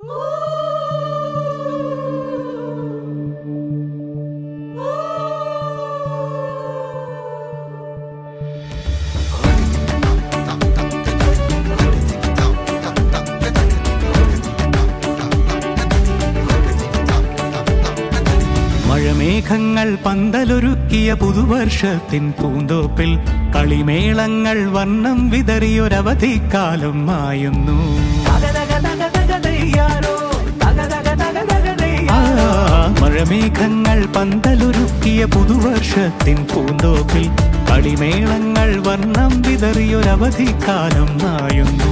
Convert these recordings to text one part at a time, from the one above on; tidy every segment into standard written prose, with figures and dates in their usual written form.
മഴമേഘങ്ങൾ പന്തലൊരുക്കിയ പുതുവർഷത്തിൻ പൂന്തോപ്പിൽ കളിമേളങ്ങൾ വർണ്ണം വിതറിയൊരവധിക്കാലം മായുന്നു. മഴമേഘങ്ങൾ പന്തലൊരുക്കിയ പുതുവർഷത്തിൻ പൂന്തോപ്പിൽ കളിമേളങ്ങൾ വർണ്ണം വിതറിയൊരവധിക്കാലം മായുന്നു.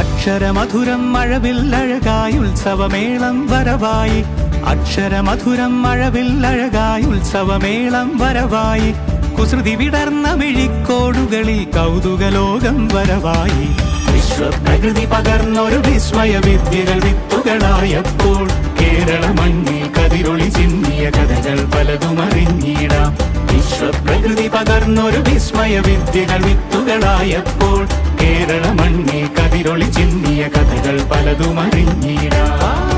അക്ഷരമധുരം മഴവില്ലഴകായി ഉത്സവമേളം വരവായി, അക്ഷരമധുരം മഴവില്ലഴകായി ഉത്സവമേളം വരവായി, കുസൃതി വിടർന്ന മിഴിക്കോടുകളിൽ കൗതുകലോകം വരവായി. വിശ്വപ്രകൃതി പകർന്നൊരു വിസ്മയ വിദ്യകൾ വിത്തുകളായപ്പോൾ കേരള മണ്ണിൽ കതിരൊളി ചിന്നിയ കഥകൾ പലതും അറിഞ്ഞിടാം. വിശ്വപ്രകൃതി പകർന്നൊരു വിസ്മയ വിദ്യകൾ വിത്തുകളായപ്പോൾ കേരള മണ്ണിൽ കതിരൊളി ചിന്നിയ കഥകൾ പലതും അറിഞ്ഞിടാം.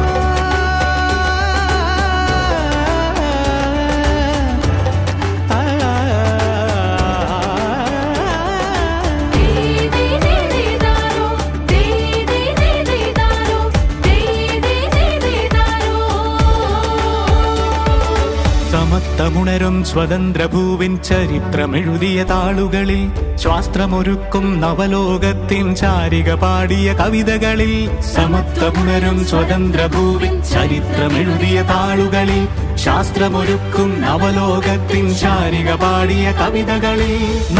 സമത്വമുണരും സ്വതന്ത്രഭൂവിൻ ചരിത്രമെഴുതിയ താളുകളിൽ, ശാസ്ത്രമൊരുക്കും നവലോകത്തിൻ ചാരിക പാടിയ കവിതകളിൽ. സമത്വമുണരും സ്വതന്ത്രഭൂവിൻ ചരിത്രമെഴുതിയ താളുകളിൽ, ശാസ്ത്രമൊരുക്കും നവലോകത്തിൻ ചാരിക പാടിയ കവിതകളിൽ.